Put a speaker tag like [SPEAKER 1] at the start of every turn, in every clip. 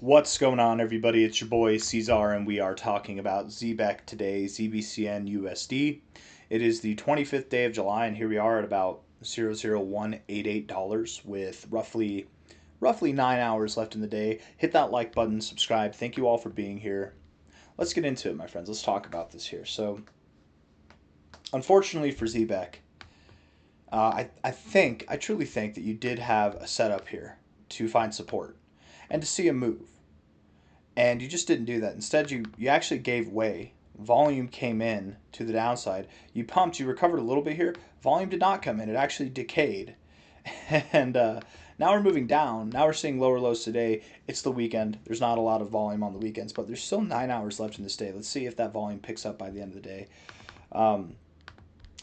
[SPEAKER 1] What's going on, everybody? It's your boy C-Zar, and we are talking about Zebec today, ZBCN USD. It is the 25th day of July, and here we are at about $0.00188 with roughly 9 hours left in the day. Hit that like button, subscribe. Thank you all for being here. Let's get into it, my friends. Let's talk about this here. So, unfortunately for Zebec, I truly think that you did have a setup here to find support and to see a move. And you just didn't do that. Instead, you actually gave way. Volume came in to the downside. You pumped, you recovered a little bit here. Volume did not come in. It actually decayed. And now we're moving down. Now we're seeing lower lows today. It's the weekend. There's not a lot of volume on the weekends, but there's still 9 hours left in this day. Let's see if that volume picks up by the end of the day.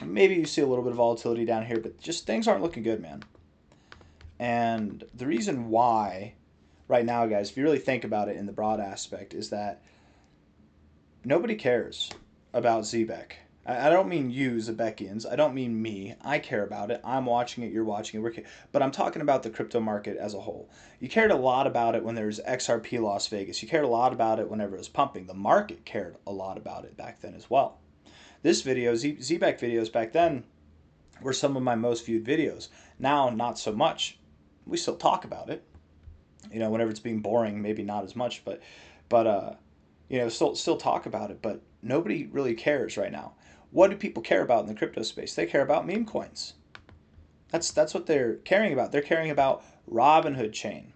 [SPEAKER 1] Maybe you see a little bit of volatility down here, but just things aren't looking good, man. And the reason why right now, guys, if you really think about it in the broad aspect, is that nobody cares about Zebec. I don't mean you, Zebecians. I don't mean me. I care about it. I'm watching it. You're watching it. But I'm talking about the crypto market as a whole. You cared a lot about it when there was XRP Las Vegas. You cared a lot about it whenever it was pumping. The market cared a lot about it back then as well. This video, Zebec videos back then, were some of my most viewed videos. Now, not so much. We still talk about it. You know, whenever it's being boring, maybe not as much, but you know, still talk about it. But nobody really cares right now. What do people care about in the crypto space? They care about meme coins. That's what they're caring about. They're caring about Robinhood Chain.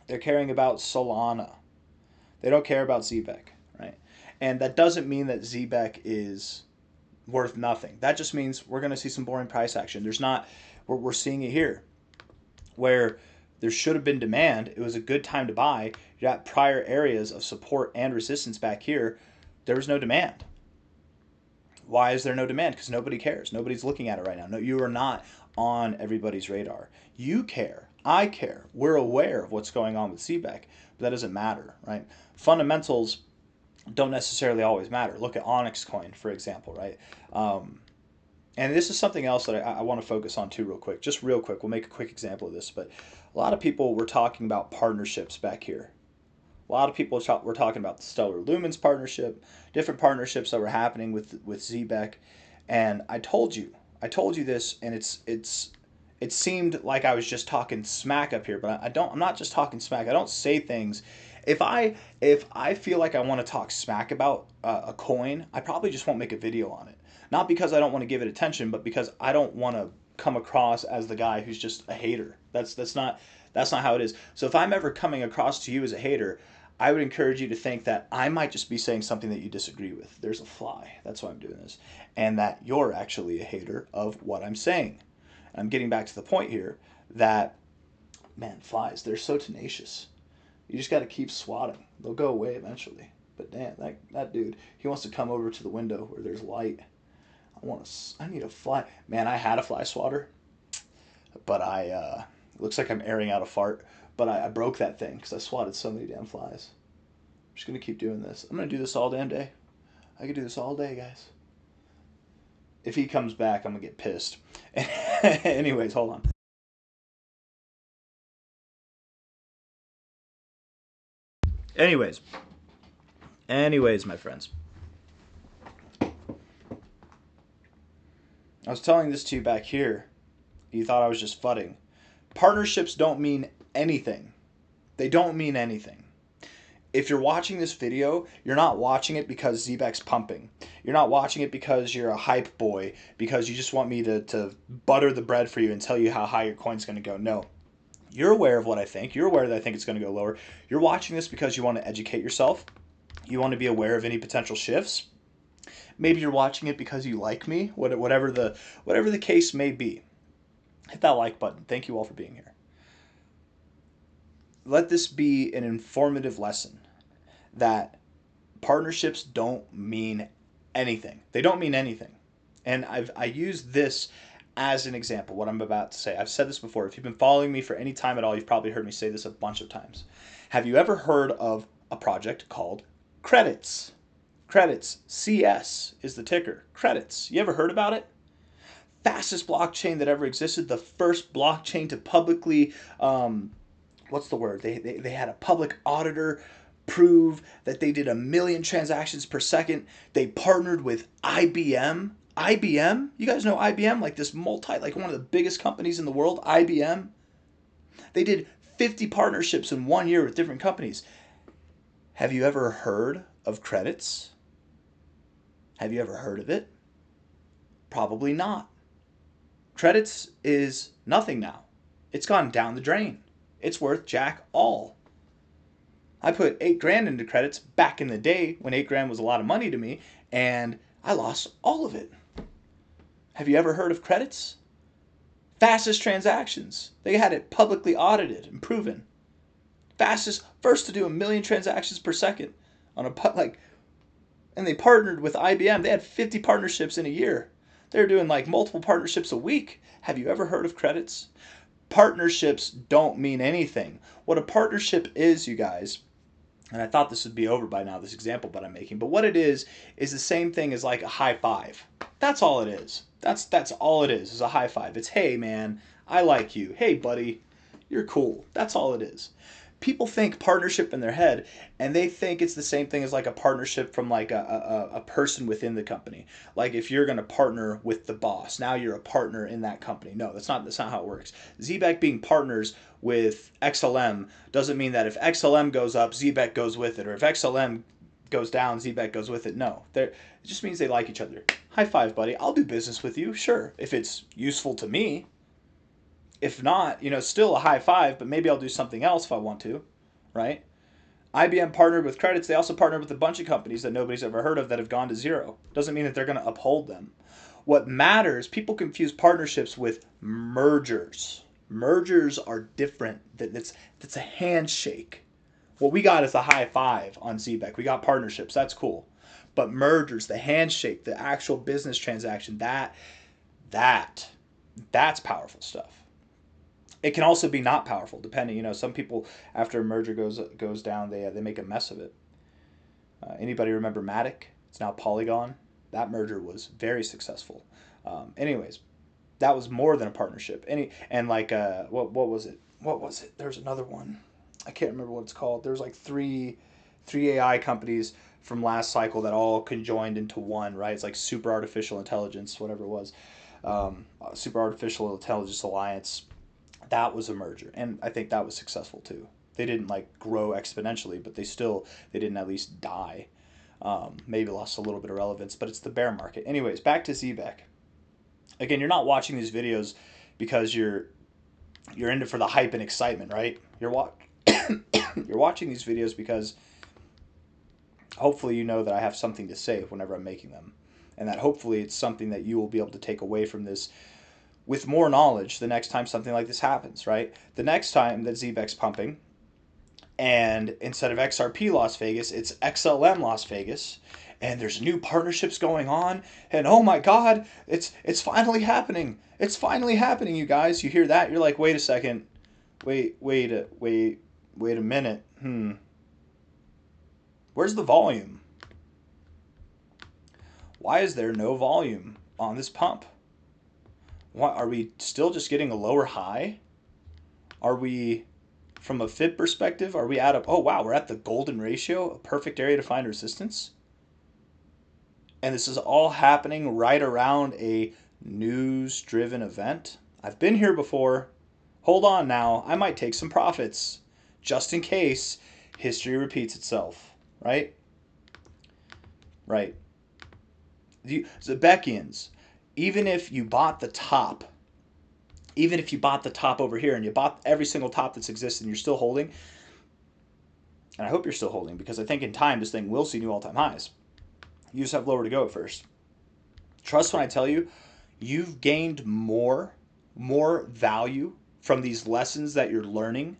[SPEAKER 1] They're caring about Solana. They don't care about Zebec, right? And that doesn't mean that Zebec is worth nothing. That just means we're going to see some boring price action. There's not. We're seeing it here, where there should have been demand. It was a good time to buy. You got prior areas of support and resistance back here. There was no demand. Why is there no demand? Because nobody cares. Nobody's looking at it right now. No, you are not on everybody's radar. You care. I care. We're aware of what's going on with Zebec, but that doesn't matter, right? Fundamentals don't necessarily always matter. Look at Onyx Coin, for example, right? And this is something else that I want to focus on too real quick. Just real quick. We'll make a quick example of this. But a lot of people were talking about partnerships back here. A lot of people were talking about the Stellar Lumens partnership, different partnerships that were happening with Zebec. And I told you this, and it seemed like I was just talking smack up here, but I'm not just talking smack. I don't say things. If I feel like I want to talk smack about a coin, I probably just won't make a video on it. Not because I don't want to give it attention, but because I don't want to come across as the guy who's just a hater. That's not how it is. So if I'm ever coming across to you as a hater, I would encourage you to think that I might just be saying something that you disagree with. There's a fly. That's why I'm doing this. And that you're actually a hater of what I'm saying. And I'm getting back to the point here that, man, flies, they're so tenacious. You just got to keep swatting. They'll go away eventually. But damn, that dude, he wants to come over to the window where there's light. I need a fly. Man, I had a fly swatter, but it looks like I'm airing out a fart. But I broke that thing because I swatted so many damn flies. I'm just going to keep doing this. I'm going to do this all damn day. I could do this all day, guys. If he comes back, I'm going to get pissed. Anyways, hold on. Anyways, my friends. I was telling this to you back here. You thought I was just fudding. Partnerships don't mean anything. They don't mean anything. If you're watching this video, you're not watching it because Zebec's pumping. You're not watching it because you're a hype boy, because you just want me to butter the bread for you and tell you how high your coin's going to go. No. You're aware of what I think. You're aware that I think it's going to go lower. You're watching this because you want to educate yourself. You want to be aware of any potential shifts. Maybe you're watching it because you like me, whatever the case may be. Hit that like button. Thank you all for being here. Let this be an informative lesson that partnerships don't mean anything. They don't mean anything. And I use this as an example, what I'm about to say. I've said this before. If you've been following me for any time at all, you've probably heard me say this a bunch of times. Have you ever heard of a project called Credits? Credits. CS is the ticker. Credits. You ever heard about it? Fastest blockchain that ever existed. The first blockchain to publicly what's the word? They had a public auditor prove that they did 1 million transactions per second. They partnered with IBM. IBM, you guys know IBM, like this like one of the biggest companies in the world, IBM. They did 50 partnerships in 1 year with different companies. Have you ever heard of credits? Have you ever heard of it? Probably not. Credits is nothing now. It's gone down the drain. It's worth jack all. I put 8 grand into credits back in the day when 8 grand was a lot of money to me, and I lost all of it. Have you ever heard of credits? Fastest transactions. They had it publicly audited and proven. Fastest, first to do 1 million transactions per second on and they partnered with IBM. They had 50 partnerships in a year. They're doing like multiple partnerships a week. Have you ever heard of credits? Partnerships don't mean anything. What a partnership is, you guys, and I thought this would be over by now, this example that I'm making, but what it is the same thing as like a high five. That's all it is. That's all it is a high five. It's, hey man, I like you. Hey buddy, you're cool. That's all it is. People think partnership in their head, and they think it's the same thing as like a partnership from like a person within the company. Like if you're going to partner with the boss, now you're a partner in that company. No, that's not how it works. Zebec being partners with XLM doesn't mean that if XLM goes up, Zebec goes with it, or if XLM goes down, Zebec goes with it. No, it just means they like each other. High five, buddy. I'll do business with you, sure, if it's useful to me. If not, still a high five, but maybe I'll do something else if I want to, right? IBM partnered with credits. They also partnered with a bunch of companies that nobody's ever heard of that have gone to zero. Doesn't mean that they're going to uphold them. What matters, people confuse partnerships with mergers. Mergers are different. That's a handshake. What we got is a high five on Zebec. We got partnerships. That's cool. But mergers, the handshake, the actual business transaction, that's powerful stuff. It can also be not powerful, depending. Some people, after a merger goes down, they make a mess of it. Anybody remember Matic? It's now Polygon. That merger was very successful. Anyways, that was more than a partnership. What was it? There's another one. I can't remember what it's called. There's like three AI companies from last cycle that all conjoined into one, right? It's like Super Artificial Intelligence, whatever it was. Super Artificial Intelligence Alliance. That was a merger, and I think that was successful too. They didn't like grow exponentially, but they didn't at least die. Maybe lost a little bit of relevance, but it's the bear market. Anyways, back to Zebec. Again, you're not watching these videos because you're into for the hype and excitement, right? You're watching these videos because hopefully you know that I have something to say whenever I'm making them, and that hopefully it's something that you will be able to take away from this with more knowledge the next time something like this happens, right? The next time that Zebec's pumping, and instead of XRP Las Vegas, it's XLM Las Vegas, and there's new partnerships going on, and oh my God, it's finally happening. It's finally happening, you guys. You hear that? You're like, wait a second. Wait a minute. Where's the volume? Why is there no volume on this pump? What, are we still just getting a lower high? Are we, from a FIB perspective, are we oh wow, we're at the golden ratio, a perfect area to find resistance? And this is all happening right around a news-driven event? I've been here before. Hold on now, I might take some profits, just in case history repeats itself, right? Right. The Zebecians, even if you bought the top over here and you bought every single top that's existed and you're still holding, and I hope you're still holding because I think in time this thing will see new all-time highs. You just have lower to go at first. Trust when I tell you, you've gained more value from these lessons that you're learning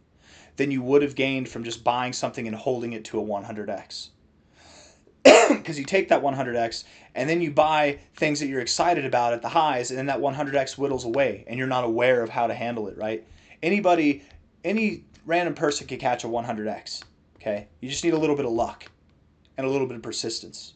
[SPEAKER 1] than you would have gained from just buying something and holding it to a 100x. Because you take that 100x and then you buy things that you're excited about at the highs, and then that 100x whittles away and you're not aware of how to handle it, right? Any random person can catch a 100x, okay? You just need a little bit of luck and a little bit of persistence.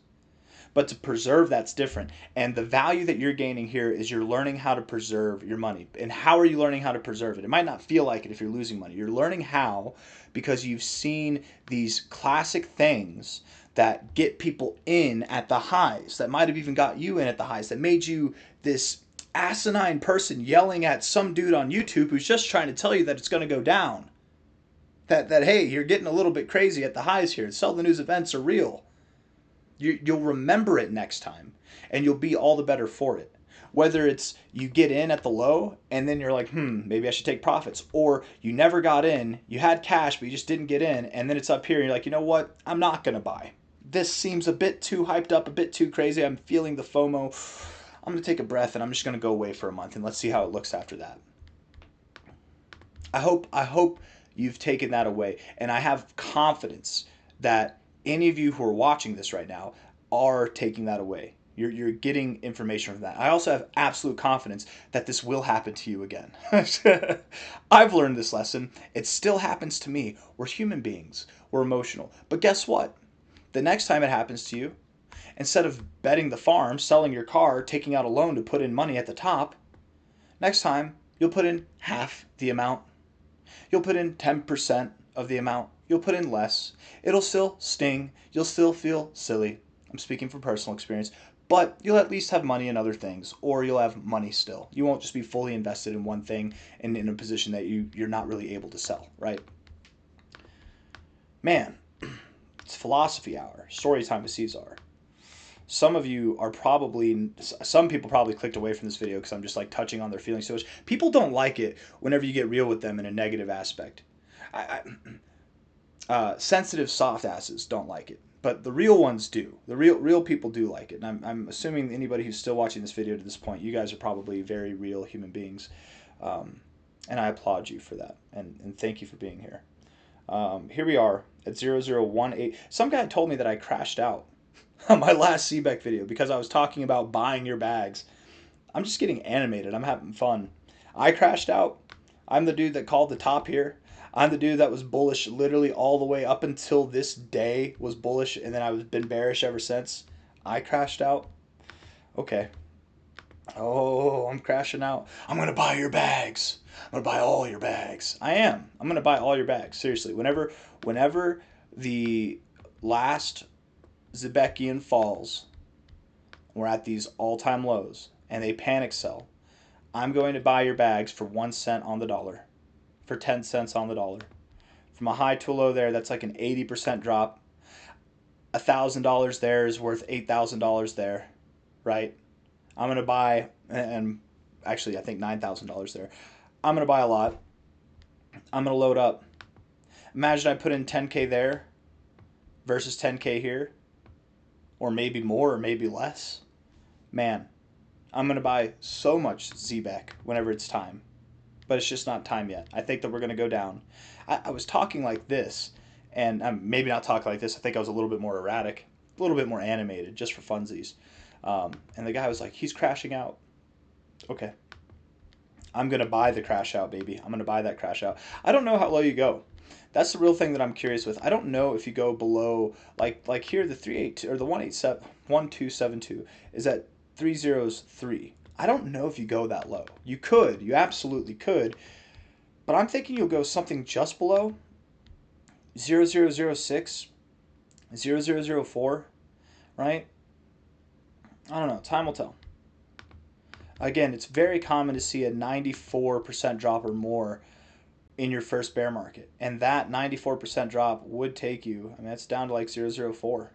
[SPEAKER 1] But to preserve, that's different. And the value that you're gaining here is you're learning how to preserve your money. And how are you learning how to preserve it? It might not feel like it if you're losing money. You're learning how because you've seen these classic things that get people in at the highs, that might have even got you in at the highs, that made you this asinine person yelling at some dude on YouTube who's just trying to tell you that it's going to go down. That hey, you're getting a little bit crazy at the highs here. Sell the news events are real. You'll remember it next time, and you'll be all the better for it. Whether it's you get in at the low, and then you're like, maybe I should take profits. Or you never got in, you had cash, but you just didn't get in, and then it's up here, and you're like, you know what? I'm not going to buy. This seems a bit too hyped up, a bit too crazy. I'm feeling the FOMO. I'm going to take a breath, and I'm just going to go away for a month, and let's see how it looks after that. I hope you've taken that away, and I have confidence that any of you who are watching this right now are taking that away. You're getting information from that. I also have absolute confidence that this will happen to you again. I've learned this lesson. It still happens to me. We're human beings. We're emotional. But guess what? The next time it happens to you, instead of betting the farm, selling your car, taking out a loan to put in money at the top, next time you'll put in half the amount. You'll put in 10% of the amount. You'll put in less. It'll still sting. You'll still feel silly. I'm speaking from personal experience. But you'll at least have money in other things, or you'll have money still. You won't just be fully invested in one thing and in a position that you're not really able to sell, right? Man, it's philosophy hour. Story time with C-Zar. Some people probably clicked away from this video because I'm just like touching on their feelings so much. People don't like it whenever you get real with them in a negative aspect. Sensitive soft asses don't like it, but the real ones do. The real people do like it. And I'm assuming anybody who's still watching this video to this point, you guys are probably very real human beings. And I applaud you for that. And thank you for being here. Here we are at 0018. Some guy told me that I crashed out on my last Zebec video because I was talking about buying your bags. I'm just getting animated. I'm having fun. I crashed out. I'm the dude that called the top here. I'm the dude that was bullish literally all the way up until this day was bullish, and then I've been bearish ever since. I crashed out. Okay. Oh, I'm crashing out. I'm going to buy your bags. I'm going to buy all your bags. I am. I'm going to buy all your bags. Seriously. Whenever the last Zebecian falls, we're at these all-time lows, and they panic sell, I'm going to buy your bags for 1 cent on the dollar. For 10 cents on the dollar. From a high to a low there, that's like an 80% drop. $1,000 there is worth $8,000 there, right? I'm going to buy, and actually I think $9,000 there. I'm going to buy a lot. I'm going to load up. Imagine I put in 10K there versus 10K here, or maybe more or maybe less. Man, I'm going to buy so much Zebec whenever it's time. But it's just not time yet. I think that we're going to go down. I was talking like this, and I'm maybe not talking like this. I think I was a little bit more erratic, a little bit more animated, just for funsies. And the guy was like, he's crashing out. Okay. I'm going to buy the crash out, baby. I'm going to buy that crash out. I don't know how low you go. That's the real thing that I'm curious with. I don't know if you go below, like here, the 382 or the 1272 is at 303. I don't know if you go that low. You could. You absolutely could. But I'm thinking you'll go something just below 0006, 0004, right? I don't know. Time will tell. Again, it's very common to see a 94% drop or more in your first bear market. And that 94% drop would take you, I mean, that's down to like 004.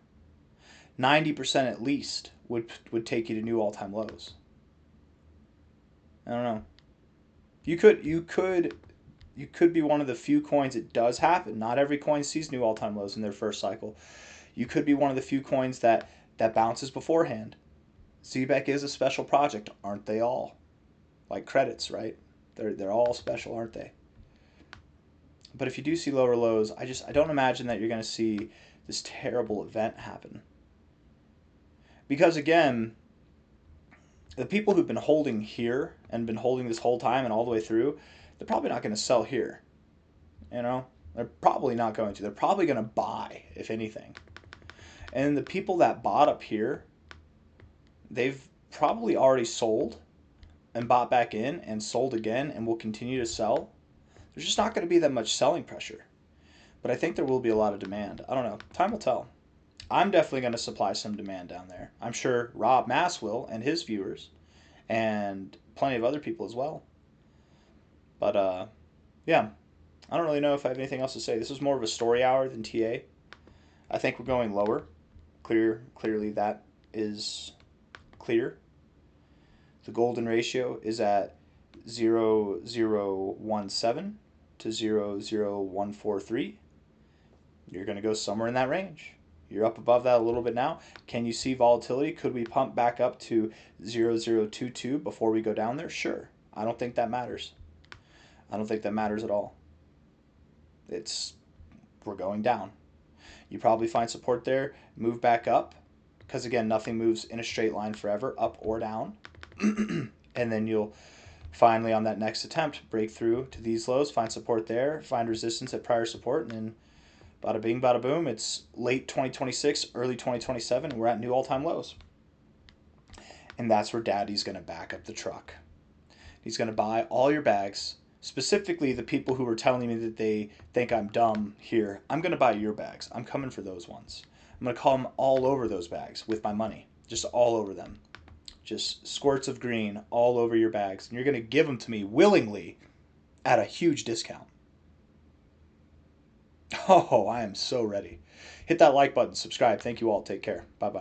[SPEAKER 1] 90% at least would take you to new all-time lows. I don't know. You could be one of the few coins it does happen. Not every coin sees new all-time lows in their first cycle. You could be one of the few coins that bounces beforehand. Zebec is a special project, aren't they all? Like credits, right? They're all special, aren't they? But if you do see lower lows, I don't imagine that you're going to see this terrible event happen. Because again, the people who've been holding here and been holding this whole time and all the way through, they're probably not going to sell here. You know? They're probably not going to. They're probably going to buy, if anything. And the people that bought up here, they've probably already sold and bought back in and sold again and will continue to sell. There's just not going to be that much selling pressure. But I think there will be a lot of demand. I don't know. Time will tell. I'm definitely going to supply some demand down there. I'm sure Rob Mass will and his viewers and plenty of other people as well. But yeah, I don't really know if I have anything else to say. This is more of a story hour than TA. I think we're going lower. Clearly that is clear. The golden ratio is at 0.017 to 0.0143. You're going to go somewhere in that range. You're up above that a little bit now. Can you see volatility? Could we pump back up to 0.022 before we go down there? Sure. I don't think that matters. I don't think that matters at all. We're going down. You probably find support there, move back up, because again, nothing moves in a straight line forever, up or down. And then you'll finally, on that next attempt, break through to these lows, find support there, find resistance at prior support, and then bada bing, bada boom, it's late 2026, early 2027, and we're at new all-time lows. And that's where Daddy's going to back up the truck. He's going to buy all your bags, specifically the people who are telling me that they think I'm dumb here. I'm going to buy your bags. I'm coming for those ones. I'm going to come all over those bags with my money, just all over them. Just squirts of green all over your bags. And you're going to give them to me willingly at a huge discount. Oh, I am so ready. Hit that like button, subscribe. Thank you all. Take care. Bye-bye.